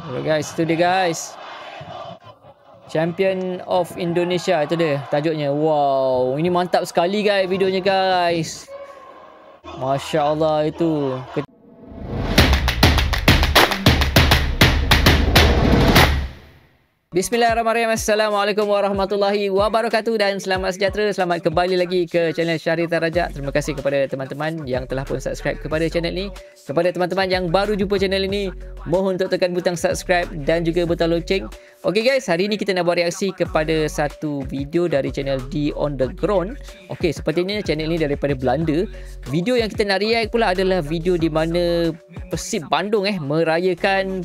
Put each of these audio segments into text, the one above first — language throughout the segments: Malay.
Alright guys, itu dia guys. Champion of Indonesia, itu dia tajuknya. Wow, ini mantap sekali guys videonya guys. Masya Allah itu. Bismillahirrahmanirrahim. Assalamualaikum warahmatullahi wabarakatuh dan selamat sejahtera. Selamat kembali lagi ke channel Syarita Rajak. Terima kasih kepada teman-teman yang telah pun subscribe kepada channel ini. Kepada teman-teman yang baru jumpa channel ini, mohon untuk tekan butang subscribe dan juga butang lonceng. Okey guys, hari ini kita nak buat reaksi kepada satu video dari channel D on the Ground. Okey, sepertinya channel ini daripada Belanda. Video yang kita nak react pula adalah video di mana Persib Bandung merayakan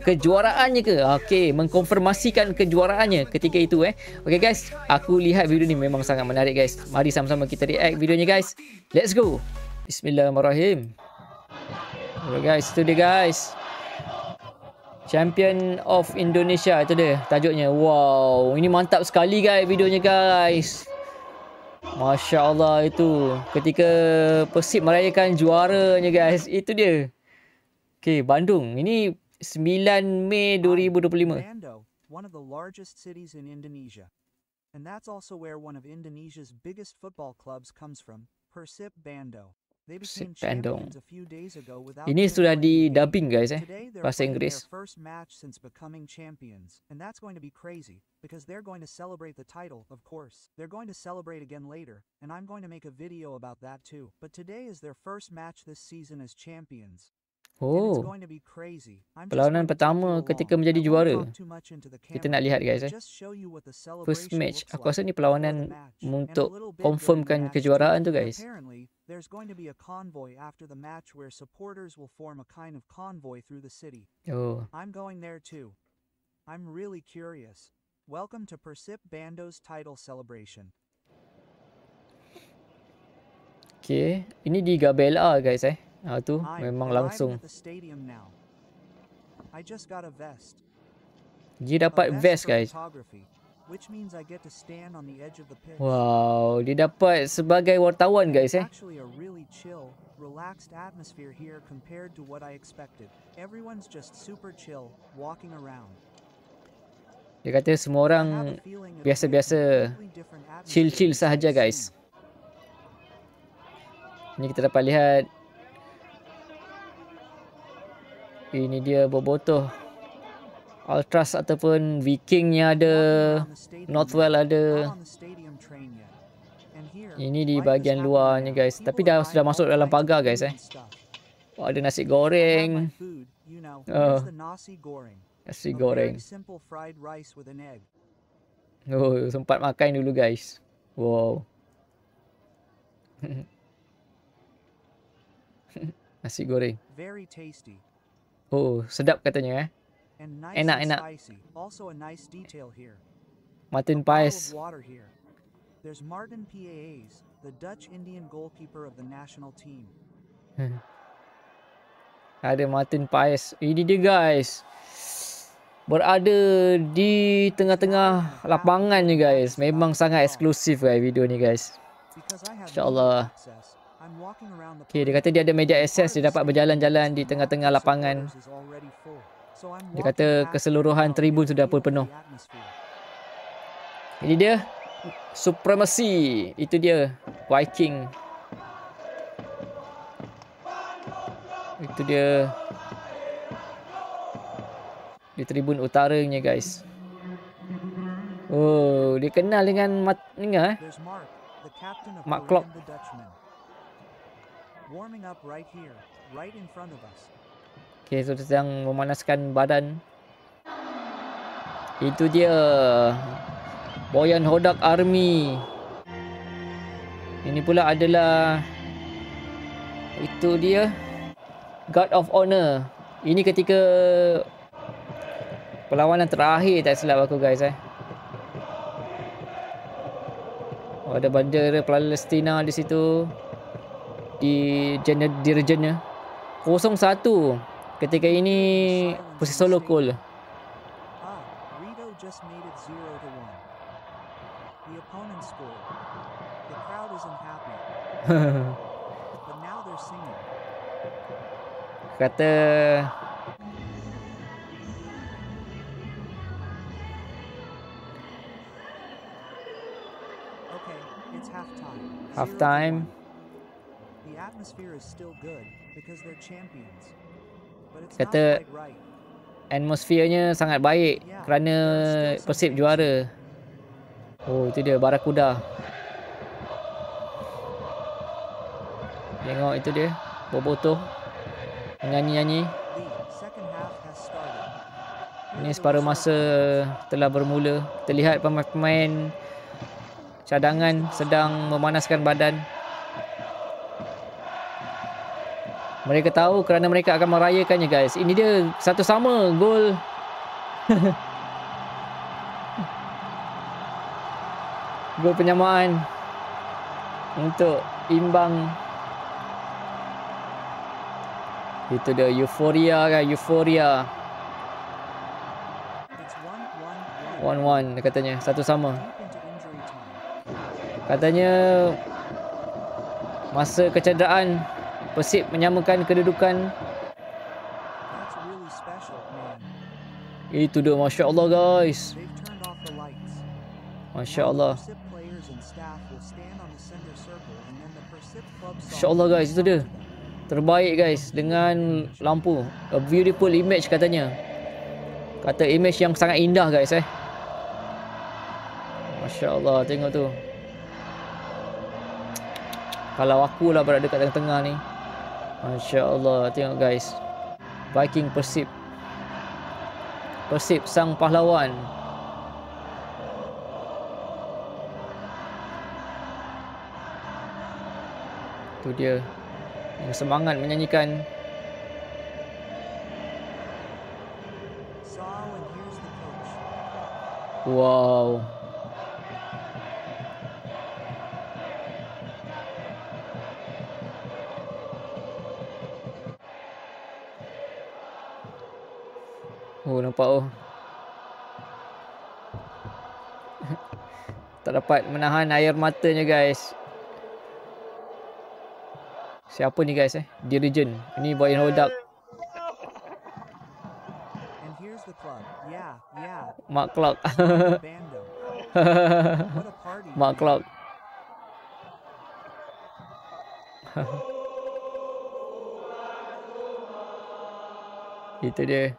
kejuaraannya ke? Okey, mengkonfirmasikan kejuaraannya ketika itu Okey guys, aku lihat video ni memang sangat menarik guys. Mari sama-sama kita react videonya guys. Let's go. Bismillahirrahmanirrahim. Alright guys, itu dia guys. Champion of Indonesia, itu dia tajuknya. Wow, ini mantap sekali guys videonya guys. Masya Allah itu ketika Persib merayakan juaranya guys. Itu dia. Okey, Bandung. Ini 9 Mei 2025. Bandung, one of the largest cities in Indonesia. And that's also where one of Indonesia's biggest football clubs comes from, Persib Bandung. They became champions a few days ago without. Ini sudah di dubbing guys bahasa Inggeris. Their first match since becoming champions, and that's going to be crazy because they're going to celebrate the title, of course. They're going to celebrate again later, and I'm going to make a video about that too. But today is their first match this season as champions. Oh, perlawanan pertama ketika menjadi juara. Kita nak lihat guys First match. Aku rasa ni perlawanan untuk confirmkan kejuaraan tu guys. There's going to be a convoy after the match where supporters will form a kind of convoy through the city. Oh. I'm going there too. I'm really curious. Welcome to Persib Bandung's title celebration. Okay, ini di Gabela guys tu memang langsung. Dia dapat vest guys. Wow, dia dapat sebagai wartawan guys Relaxed atmosphere here compared to what I expected. Everyone's just super chill walking around. Dia kata semua orang biasa-biasa, chill-chill sahaja guys. Ini kita dapat lihat. Ini dia bobotoh Ultras ataupun Vikingnya ada, Northwell ada. Ini di bahagian luarnya guys. Tapi dah sudah masuk dalam pagar guys Oh, ada nasi goreng. Oh, nasi goreng. Oh, sempat makan dulu guys. Wow. Nasi goreng. Oh, sedap katanya Enak. Martin Paes. There's Martin Paes, the Dutch Indian goalkeeper of the national team. Ada Martin Paes. Ini dia guys. Berada di tengah-tengah lapangan ni guys. Memang sangat eksklusif guys video ni guys. Insya-Allah. Okay, dia kata dia ada media access, dia dapat berjalan-jalan di tengah-tengah lapangan. Dia kata keseluruhan tribun sudah pun penuh. Ini dia Supremacy. Itu dia Viking. Itu dia di tribun utaranya guys. Oh, dia kenal dengan Mark Klopp. Okay, so sedang memanaskan badan. Itu dia Boyan Hodak Army. Ini pula adalah itu dia Guard of Honor. Ini ketika perlawanan terakhir tak silap aku guys Oh, ada bandera Palestina di situ. Di regionnya 0-1 ketika ini posisi solo goal. Kata It's halftime. Halftime. 0-1. The atmosphere is still good because they're champions. But it's not Kata quite right. atmosfernya sangat baik kerana Persib juara. Oh, itu dia Barakuda. Tengok itu dia. Bobotoh menyanyi-nyanyi. The second half has started. Ini separuh masa telah bermula. Kita lihat pemain-pemain cadangan sedang memanaskan badan. Mereka tahu kerana mereka akan merayakannya, guys. Ini dia satu sama gol. Gol penyamaan untuk imbang. Itu dia euforia kan, euforia. It's 1-1. 1-1 katanya, satu sama. Deep into injury time. Katanya masa kecederaan Persib menyamakan kedudukan. That's really special, man. Itu dia, Masya Allah, guys. They've turned off the lights. Masya Allah. Persib players and staff will stand on the center circle and then the Persib club Masya Allah, guys, itu dia. Terbaik, guys, dengan lampu. A beautiful image katanya. Kata image yang sangat indah, guys. Masya Allah, tengok tu. Kalau aku lah berada kat tengah-tengah ni. Masya Allah, tengok, guys. Viking Persib. Persib sang pahlawan. Tu dia. Semangat menyanyikan. Saul, and here's the coach. Wow. Oh, nampak oh. Tak dapat menahan air matanya, guys. Siapa ni, guys? Dirijen. Ini Boyan Hodak. And here's the club. Yeah. Mark Clark. Bando. What a party. Mark Clark. Itu dia.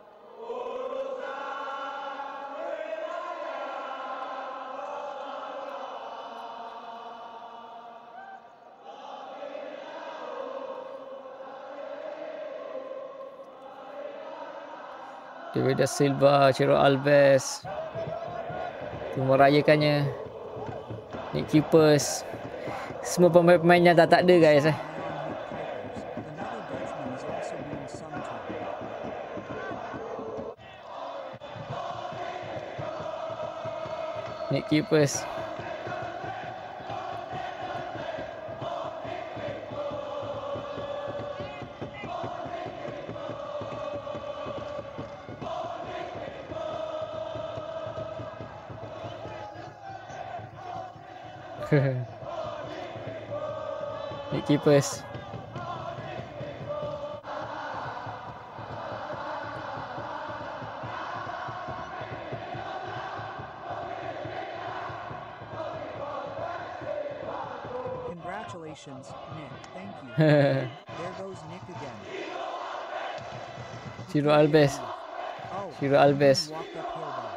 David Da Silva, Ciro Alves merayakannya. Nick Keepers. Semua pemain-pemainnya dah tak ada, guys. Another Dutchman is also being sung to. Nick Keepers. Nick Keepers. Congratulations, Nick. Thank you. There goes Nick again. Ciro Alves. Oh, Ciro Alves. he walked uphill though.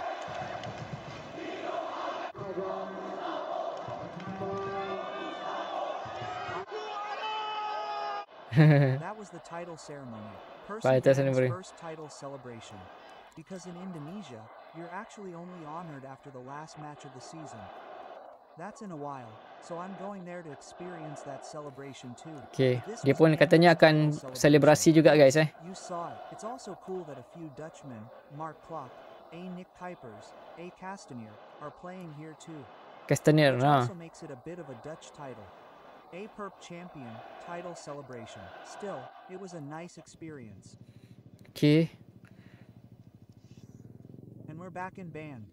That was the title ceremony. Title Persib ceremony. first title celebration. Because in Indonesia, you're actually only honored after the last match of the season. That's in a while, so I'm going there to experience that celebration too. Okay, This dia was pun an katanya akan annual selebrasi juga, guys. You saw it. It's also cool that a few Dutchmen, Mark Klok, A. Nick Kuipers, A. Castanier, are playing here too. Castaner, Which nah. also makes it a bit of a Dutch title. A. Perp champion, title celebration. Still, it was a nice experience. Okay. And we're back in band.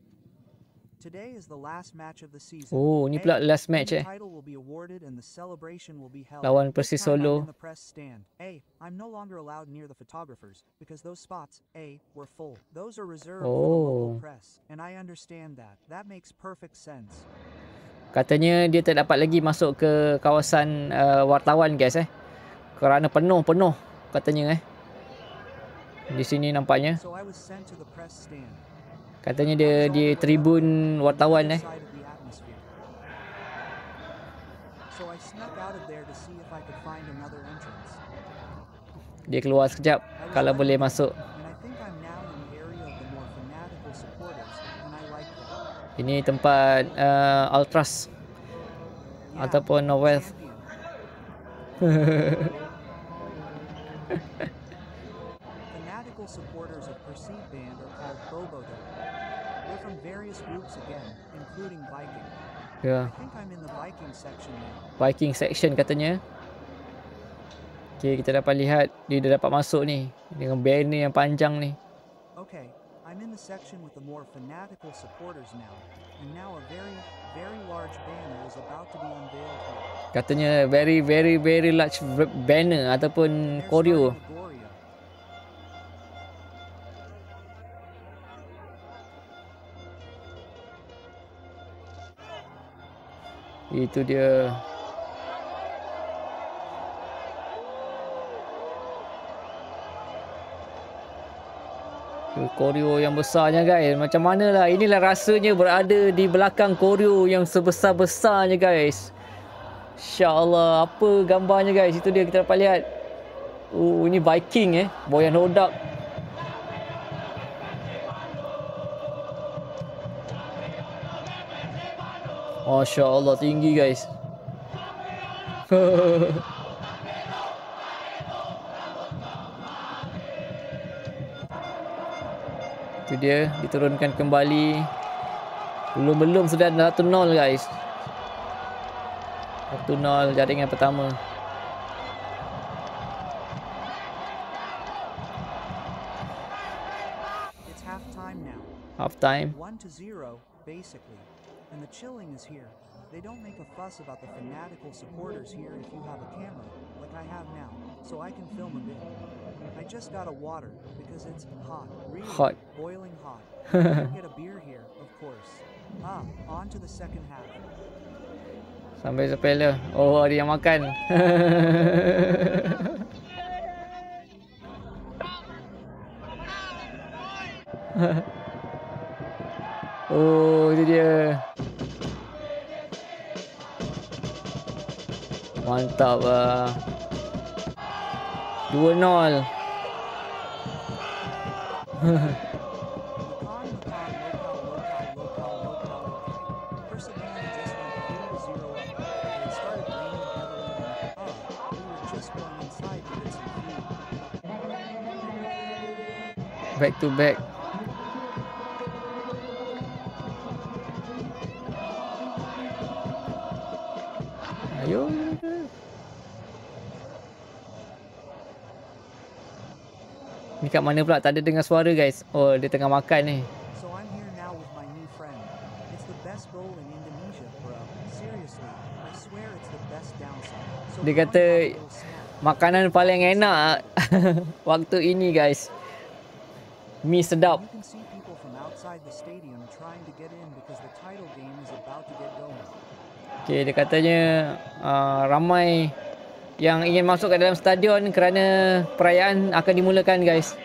Today is the last match of the season. Oh, ni pula last match The title will be awarded and the celebration will be held. Lawan This Persis time I'm Solo. in the press stand. I'm no longer allowed near the photographers because those spots, were full. Those are reserved for the local Oh. press, and I understand that. That makes perfect sense. Katanya dia tak dapat lagi masuk ke kawasan wartawan guys kerana penuh katanya di sini nampaknya. So I was sent to the press stand. Katanya dia di tribun wartawan Side of the atmosphere. So I snuck out of there to see if I could find another entrance. Dia keluar sekejap kalau boleh masuk. And I think I'm now in the area of the more fanatical supporters, and I like that. Ini tempat Ultras Yeah, ataupun Norwest. champion. Fanatical supporters of Perceived Band are called Bobodo. They're from various groups again, including Viking. Ya, I think I'm in the Viking section now. Viking section katanya. Okay, kita dapat lihat dia dah dapat masuk ni dengan banner yang panjang ni. Okay, I'm in the section with the more fanatical supporters now, and now a very, very large banner is about to be unveiled here. Katanya very large banner ataupun They're choreo. starting Agoria. Itu dia. Koreo yang besarnya guys. Macam mana lah. Inilah rasanya berada di belakang koreo yang sebesar-besarnya guys. InsyaAllah. Apa gambarnya guys. Itu dia kita dapat lihat. Ini Viking Boyan Hodak. Masya Allah tinggi guys. Itu dia diturunkan kembali. Belum sudah 1-0 guys. 1-0 jaringan pertama. It's half time now. Half time. 1-0, basically. And the chilling is here. They don't make a fuss about the fanatical supporters here if you have a camera, like I have now, so I can film a bit. I just got a water, because it's hot, really Hot. boiling hot. You can get a beer here, of course. On to the second half. Sampai sepeler. Oh, ada yang makan. Oh, itu dia. Mantap lah. 2-0. Makan, okay. Persevere just went 3-0 up. It started raining heavily and we were just going inside to get some food. Back to back. Ayo. Ni kat mana pula? Tak ada dengar suara guys. Oh, dia tengah makan ni. So I'm here now with my new friend. It's the best bowl in Indonesia, bro. Seriously, I swear it's the best downside. So Dia come kata have a little snack. makanan paling enak waktu ini guys. Mi sedap. You can see people from outside the stadium trying to get in because the title game is about to get going. Okay, dia katanya ramai yang ingin masuk ke dalam stadion kerana perayaan akan dimulakan guys.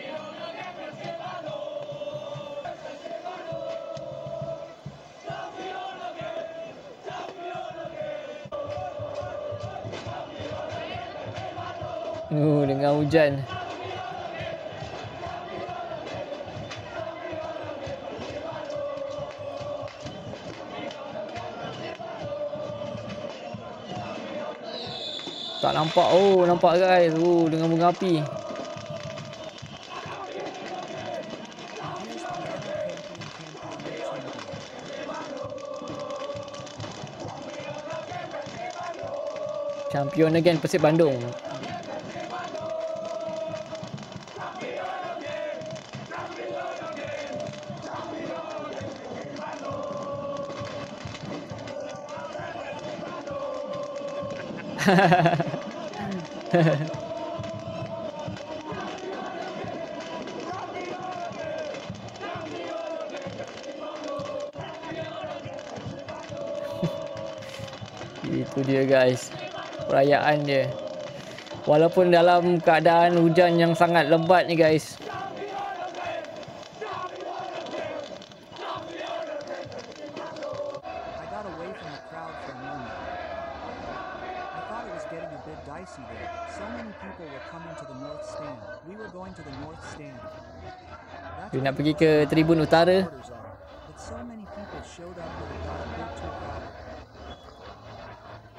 Dengan hujan. Tak nampak. Oh, nampak guys. Dengan bunga api. And here's Piano Champion Champion champion. again Persib Bandung. Itu dia guys, perayaan dia. Walaupun dalam keadaan hujan yang sangat lebat ni guys. I got away from the crowd for a moment. I thought it was getting a bit dicey there. So many people were coming to the north stand. We were going to the north stand. That's Dia nak where pergi the ke front tribun row utara. supporters are. But so many people showed up that it got a bit too crowded.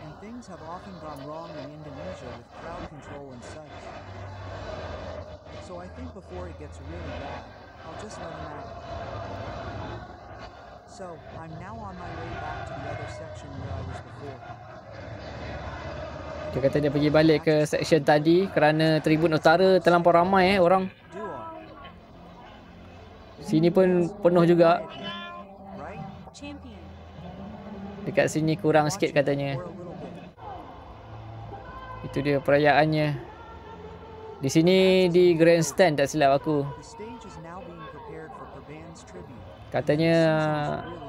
And things have often gone wrong in Indonesia with crowd control and such. So I think before it gets really bad, I'll just let them out. So, I'm now on my way back to the other section where I was before. Dia kata dia pergi balik ke section tadi kerana tribun utara terlampau ramai orang. Duo, Sini pun penuh juga. right? Champion. Dekat sini kurang sikit katanya. For a little bit. Itu dia perayaannya. Di sini di grandstand tak silap aku. The stage is now being prepared for Praban's tribute. Katanya Really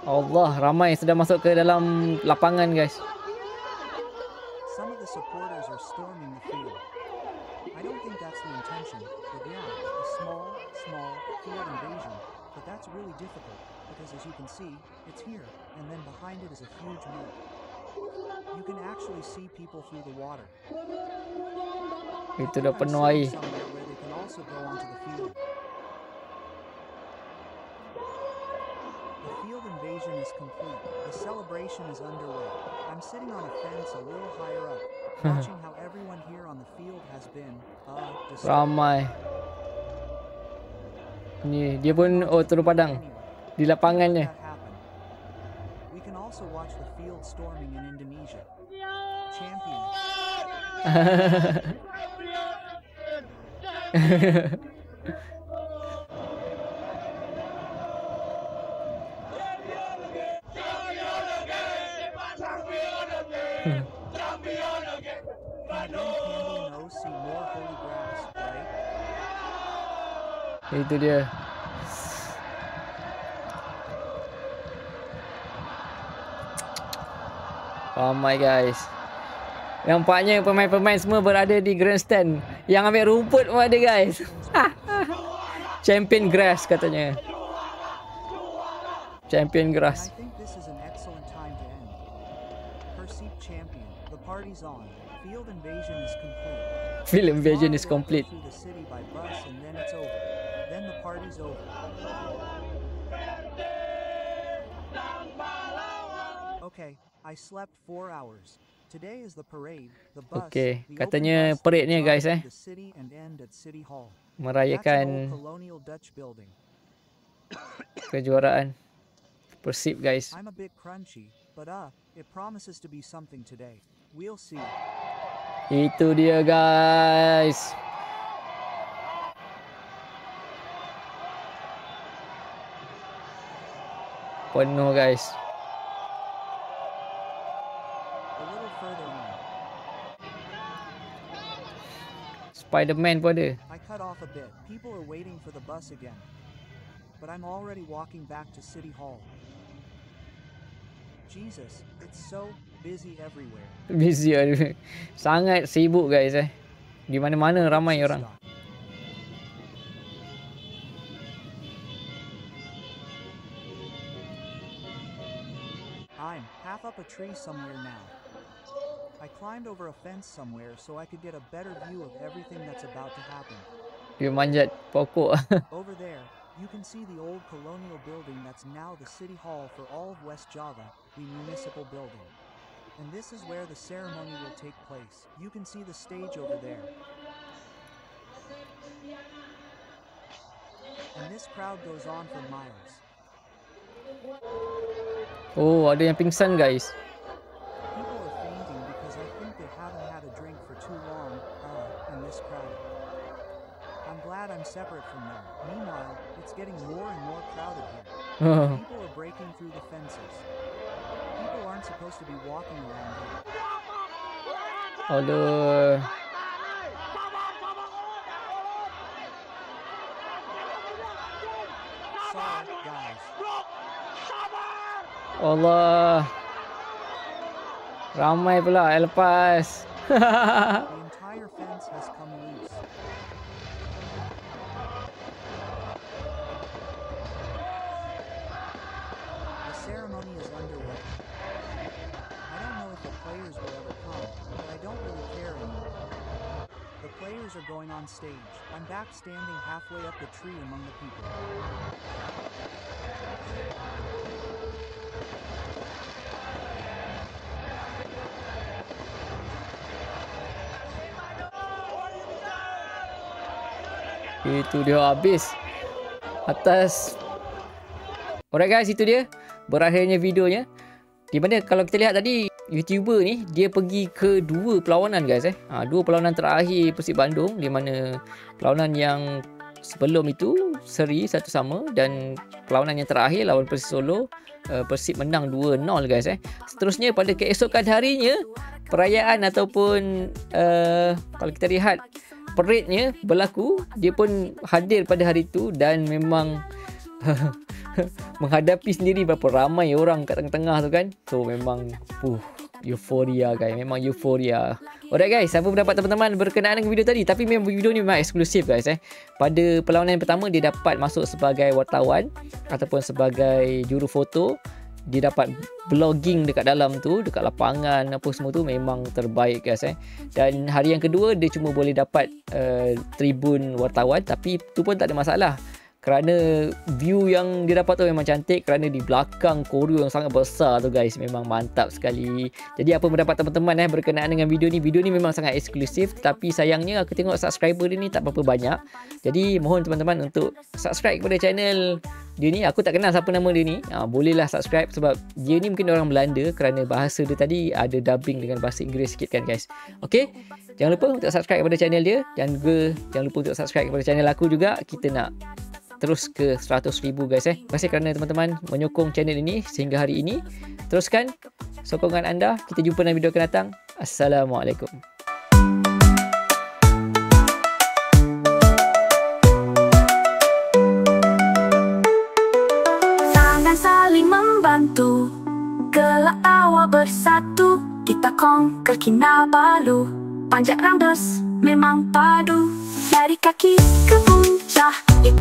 over. Allah ramai sudah masuk ke dalam lapangan guys. Some of the supporters are storming the field. I don't think that's the intention, but yeah, a small field invasion. But that's really difficult, because as you can see, it's here, and then behind it is a huge moat. You can actually see people through the water. Itu dah I'm penuh sitting air. somewhere where they can also go onto the field. The field invasion is complete. The celebration is underway. I'm sitting on a fence a little higher up, watching how everyone here on the field has been destroyed. Ramai. Ni dia pun turun padang Anyway, di lapangannya. that happened. We can also watch the field storming in Indonesia. Champion. And then Candy and O see more holy grass, right? Itu dia. Ramai guys. Nampaknya pemain-pemain semua berada di grandstand. Yang ambil rumput pun ada guys. Champion grass katanya. Champion And grass. I think this is an excellent time to end. Perceived champion, the party's on. Field invasion is complete. Field invasion is Tomorrow we'll go complete. through the city by bus and then it's over. Then the party's over. Okay, I slept 4 hours. Today is the parade, the bus, Okay, the katanya open bus parade-nya will guys, drive through the city and end at City Hall. That's an Merayakan old colonial Dutch building. kejuaraan Persib guys. I'm a bit crunchy, but it promises to be something today. We'll see. Itu dia guys. Penuh guys. A little further on, Spiderman pun ada. I cut off a bit. People are waiting for the bus again. But I'm already walking back to City Hall. Jesus, it's so busy everywhere. Busy ada. Sangat sibuk guys Di mana-mana ramai orang. Stop. I'm half up a tree somewhere now. I climbed over a fence somewhere so I could get a better view of everything that's about to happen. Dia manjat pokok. Over there, you can see the old colonial building that's now the City Hall for all of West Java, the municipal building. And this is where the ceremony will take place. You can see the stage over there. And this crowd goes on for miles. Oh, ada yang pingsan guys. People are fainting because I think they haven't had a drink for too long, in this crowd. I'm glad I'm separate from them. Meanwhile, it's getting more and more crowded here. People are breaking through the fences. People aren't supposed to be walking around here. Aduh. Sorry, guys. Allah. Ramai pula yang lepas. The entire fence has come loose. The ceremony is underway. I don't know if the players will ever come, but I don't really care anymore. The players are going on stage. I'm back standing halfway up the tree among the people. Itu dia habis atas. Alright guys, itu dia berakhirnya videonya. Di mana kalau kita lihat tadi, YouTuber ni dia pergi ke dua perlawanan guys. Dua perlawanan terakhir Persib Bandung, di mana perlawanan yang sebelum itu seri 1-1 dan perlawanan yang terakhir lawan Persib Solo, Persib menang 2-0 guys. Seterusnya pada keesokan harinya, perayaan ataupun kalau kita lihat parade-nya berlaku, dia pun hadir pada hari itu dan memang menghadapi sendiri berapa ramai orang kat tengah-tengah tu kan. So memang euforia guys, memang euforia. Alright guys, apa pendapat teman-teman berkenaan dengan video tadi? Tapi memang video ni memang eksklusif guys. Pada perlawanan yang pertama dia dapat masuk sebagai wartawan ataupun sebagai juru foto. Dia dapat vlogging dekat dalam tu, dekat lapangan apa semua tu memang terbaik guys. Dan hari yang kedua dia cuma boleh dapat tribun wartawan, tapi tu pun tak ada masalah. Kerana view yang dia dapat tu memang cantik, kerana di belakang koreo yang sangat besar tu guys, memang mantap sekali. Jadi apa pendapat teman-teman berkenaan dengan video ni? Video ni memang sangat eksklusif, tapi sayangnya aku tengok subscriber dia ni tak berapa banyak. Jadi mohon teman-teman untuk subscribe kepada channel dia ni. Aku tak kenal siapa nama dia ni. Bolehlah subscribe sebab dia ni mungkin orang Belanda, kerana bahasa dia tadi ada dubbing dengan bahasa Inggeris sikit kan guys. Okay, jangan lupa untuk subscribe kepada channel dia, dan juga jangan lupa untuk subscribe kepada channel aku juga. Kita nak terus ke 100,000 guys. Terima kasih kerana teman-teman menyokong channel ini sehingga hari ini. Teruskan sokongan anda. Kita jumpa dalam video akan datang. Assalamualaikum. Tangan saling membantu, gelak tawa bersatu, kita conquer Kinabalu. Panjat rounders memang padu, dari kaki ke puncak.